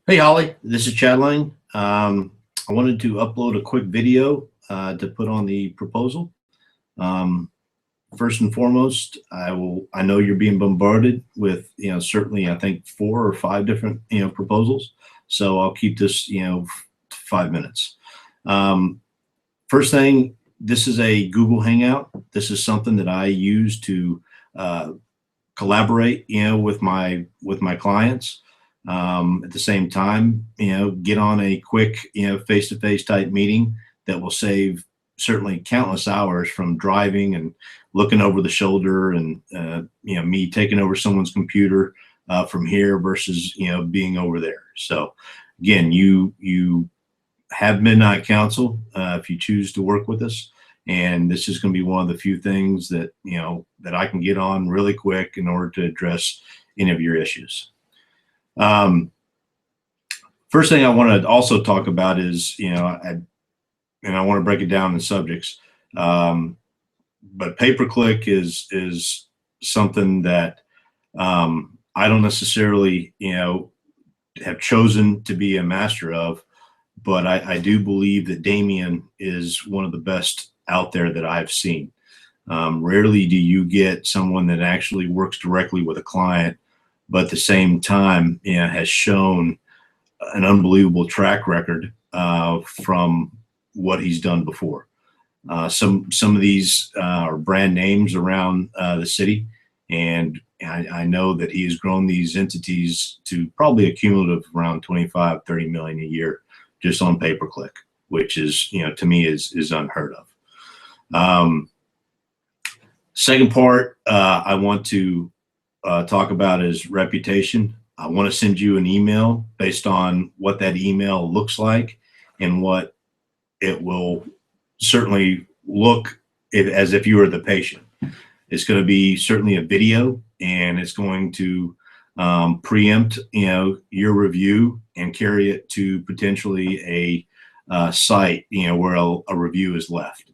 Hey Holly, this is Chad Lane. I wanted to upload a quick video to put on the proposal. Um, First and foremost, I know you're being bombarded with, certainly I think 4 or 5 different, proposals. So I'll keep this, 5 minutes. Um, First thing, this is a Google Hangout. This is something that I use to uh, collaborate, with my clients. At the same time, get on a quick, face-to-face type meeting that will save certainly countless hours from driving and looking over the shoulder and, me taking over someone's computer from here versus, being over there. So again, you have midnight council if you choose to work with us. And this is going to be one of the few things that, that I can get on really quick in order to address any of your issues. First thing I want to also talk about is, and I want to break it down in subjects. But pay-per-click is something that I don't necessarily, have chosen to be a master of, but I do believe that Damien is one of the best out there that I've seen. Rarely do you get someone that actually works directly with a client, but at the same time, has shown an unbelievable track record from what he's done before. Some of these are brand names around the city, and I know that he has grown these entities to probably a cumulative around 25-30 million a year just on pay-per-click, which is, to me is unheard of. Second part I want to talk about is reputation. I want to send you an email based on what that email looks like and what it will certainly look as if you were the patient. It's going to be certainly a video, and it's going to preempt, your review and carry it to potentially a site, where a review is left.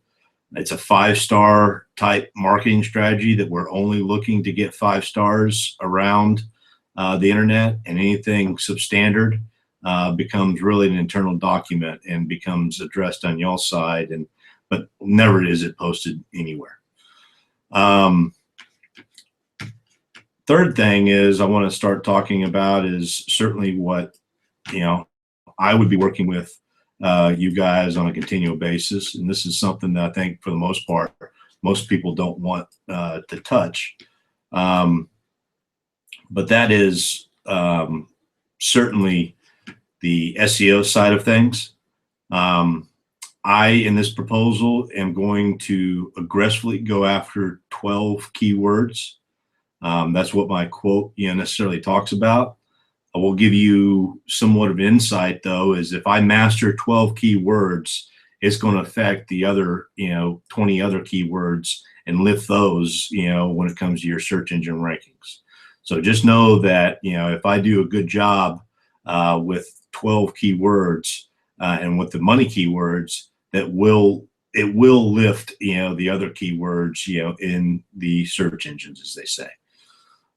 It's a 5-star type marketing strategy that we're only looking to get 5 stars around the internet, and anything substandard becomes really an internal document and becomes addressed on y'all's side, but never is it posted anywhere. Third thing is I want to start talking about is certainly what, I would be working with you guys on a continual basis. And this is something that I think for the most part, most people don't want to touch. But that is certainly the SEO side of things. I, in this proposal, am going to aggressively go after 12 keywords. That's what my quote, necessarily talks about. I will give you somewhat of insight, though, is if I master 12 keywords, it's going to affect the other, 20 other keywords and lift those, when it comes to your search engine rankings. So just know that, if I do a good job with 12 keywords and with the money keywords, it will lift, the other keywords, in the search engines, as they say.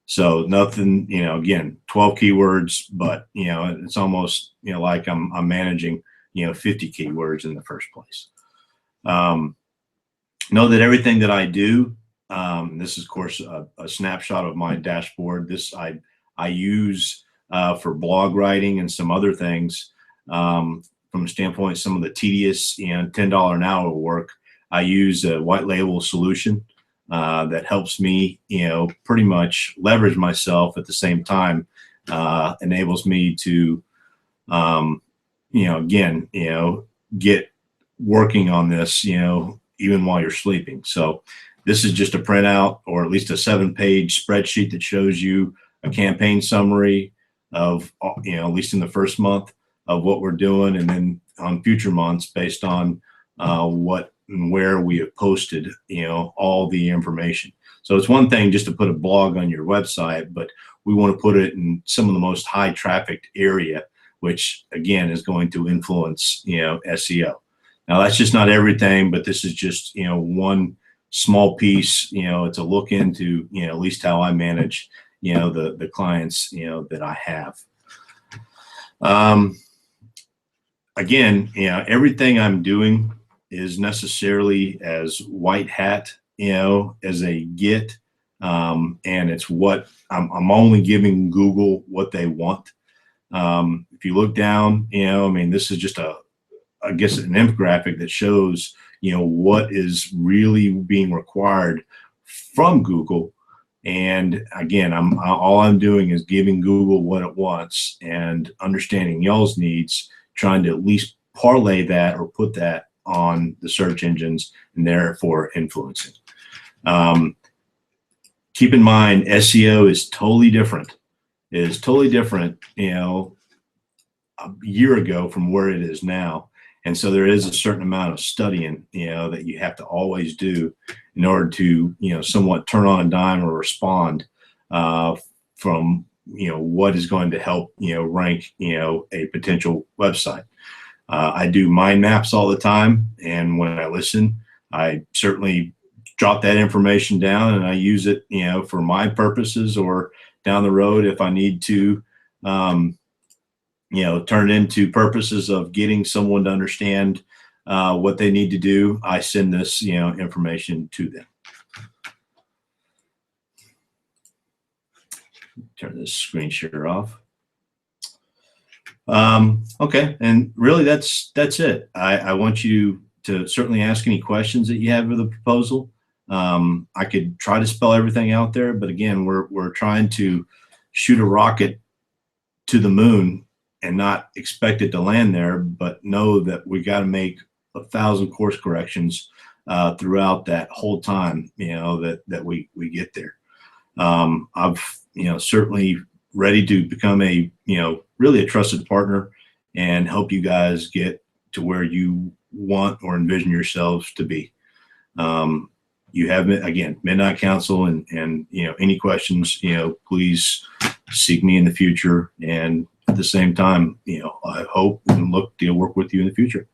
So nothing, again, 12 keywords, but, it's almost, like I'm managing, 50 keywords in the first place. Know that everything that I do, this is of course a snapshot of my dashboard. This I use for blog writing and some other things. From the standpoint, some of the tedious, $10 an hour work, I use a white label solution that helps me, pretty much leverage myself at the same time, enables me to, again, get working on this, even while you're sleeping. So this is just a printout, or at least a 7-page spreadsheet that shows you a campaign summary of, at least in the first month of what we're doing, and then on future months based on what and where we have posted, all the information. So it's one thing just to put a blog on your website, but we want to put it in some of the most high trafficked area, which again is going to influence, SEO. Now that's just not everything, but this is just, one small piece, it's a look into, at least how I manage, the clients, that I have. Again, everything I'm doing is necessarily as white hat, as a get, and it's what I'm only giving Google what they want. If you look down, I mean, this is just I guess an infographic that shows, what is really being required from Google. And again, all I'm doing is giving Google what it wants and understanding y'all's needs, trying to at least parlay that or put that on the search engines and therefore influencing. Keep in mind, SEO is totally different. It is totally different, a year ago from where it is now. And so there is a certain amount of studying, that you have to always do in order to, somewhat turn on a dime or respond from, what is going to help, rank, a potential website. I do mind maps all the time. And when I listen, I certainly jot that information down and I use it, for my purposes, or down the road if I need to, turn it into purposes of getting someone to understand what they need to do. I send this, information to them. Turn this screen share off. Okay, and really that's it. I want you to certainly ask any questions that you have of the proposal. I could try to spell everything out there, but again, we're trying to shoot a rocket to the moon and not expect it to land there, but know that we got to make 1,000 course corrections throughout that whole time, that we get there. I've, certainly ready to become a, really a trusted partner and help you guys get to where you want or envision yourselves to be. You have, again, Midnight Council, and any questions, please seek me in the future. And at the same time, I hope and look to work with you in the future.